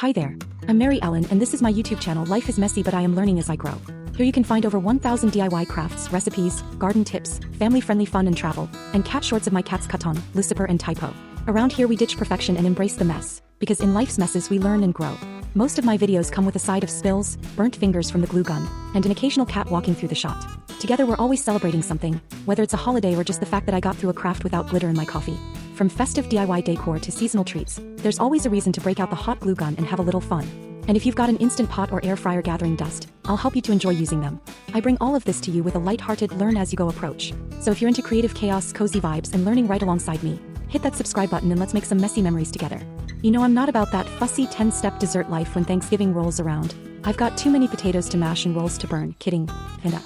Hi there, I'm Mary Ellen and this is my YouTube channel Life is Messy but I am learning as I grow. Here you can find over 1,000 DIY crafts, recipes, garden tips, family-friendly fun and travel, and cat shorts of my cats Cotton, Lucifer and Typo. Around here we ditch perfection and embrace the mess, because in life's messes we learn and grow. Most of my videos come with a side of spills, burnt fingers from the glue gun, and an occasional cat walking through the shot. Together we're always celebrating something, whether it's a holiday or just the fact that I got through a craft without glitter in my coffee. From festive DIY decor to seasonal treats, there's always a reason to break out the hot glue gun and have a little fun. And if you've got an instant pot or air fryer gathering dust, I'll help you to enjoy using them. I bring all of this to you with a light-hearted learn-as-you-go approach. So if you're into creative chaos, cozy vibes, and learning right alongside me, hit that subscribe button and let's make some messy memories together. You know I'm not about that fussy 10-step dessert life when Thanksgiving rolls around. I've got too many potatoes to mash and rolls to burn, kidding, Hannah.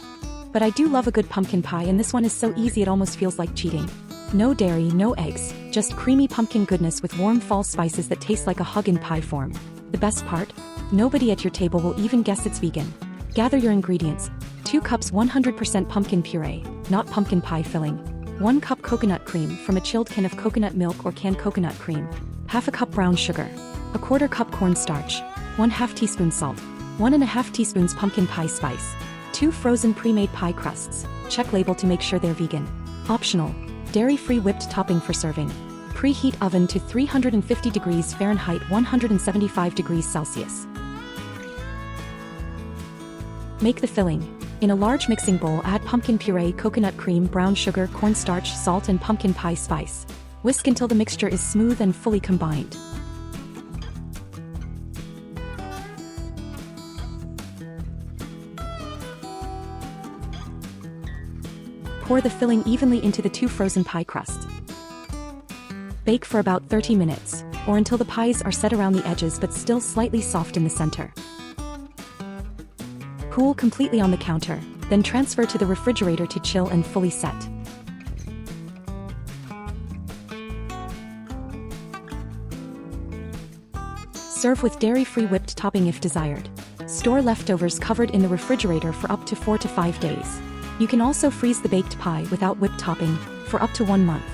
But I do love a good pumpkin pie and this one is so easy it almost feels like cheating. No dairy, no eggs, just creamy pumpkin goodness with warm fall spices that taste like a hug in pie form. The best part? Nobody at your table will even guess it's vegan. Gather your ingredients. 2 cups 100% pumpkin puree, not pumpkin pie filling. 1 cup coconut cream from a chilled can of coconut milk or canned coconut cream. Half a cup brown sugar. 1/4 cup cornstarch. 1/2 teaspoon salt. 1.5 teaspoons pumpkin pie spice. 2 frozen pre-made pie crusts. Check label to make sure they're vegan. Optional. Dairy-free whipped topping for serving. Preheat oven to 350 degrees Fahrenheit 175 degrees Celsius. Make the filling. In a large mixing bowl add pumpkin puree, coconut cream, brown sugar, cornstarch, salt and pumpkin pie spice. Whisk until the mixture is smooth and fully combined. Pour the filling evenly into the 2 frozen pie crusts. Bake for about 30 minutes, or until the pies are set around the edges but still slightly soft in the center. Cool completely on the counter, then transfer to the refrigerator to chill and fully set. Serve with dairy-free whipped topping if desired. Store leftovers covered in the refrigerator for up to 4 to 5 days. You can also freeze the baked pie without whipped topping for up to 1 month.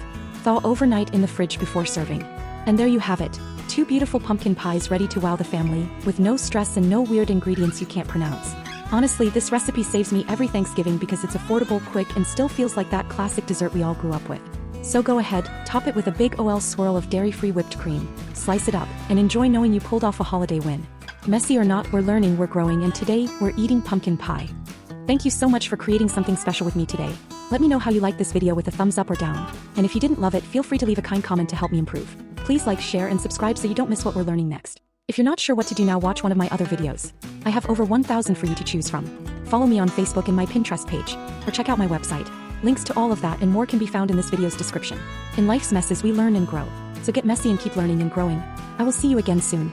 Thaw overnight in the fridge before serving. And there you have it, 2 beautiful pumpkin pies ready to wow the family, with no stress and no weird ingredients you can't pronounce. Honestly, this recipe saves me every Thanksgiving because it's affordable, quick, and still feels like that classic dessert we all grew up with. So go ahead, top it with a big OL swirl of dairy-free whipped cream, slice it up, and enjoy knowing you pulled off a holiday win. Messy or not, we're learning, we're growing, and today, we're eating pumpkin pie. Thank you so much for creating something special with me today. Let me know how you liked this video with a thumbs up or down. And if you didn't love it, feel free to leave a kind comment to help me improve. Please like, share, and subscribe so you don't miss what we're learning next. If you're not sure what to do now, watch one of my other videos. I have over 1,000 for you to choose from. Follow me on Facebook and my Pinterest page, or check out my website. Links to all of that and more can be found in this video's description. In life's messes we learn and grow. So get messy and keep learning and growing. I will see you again soon.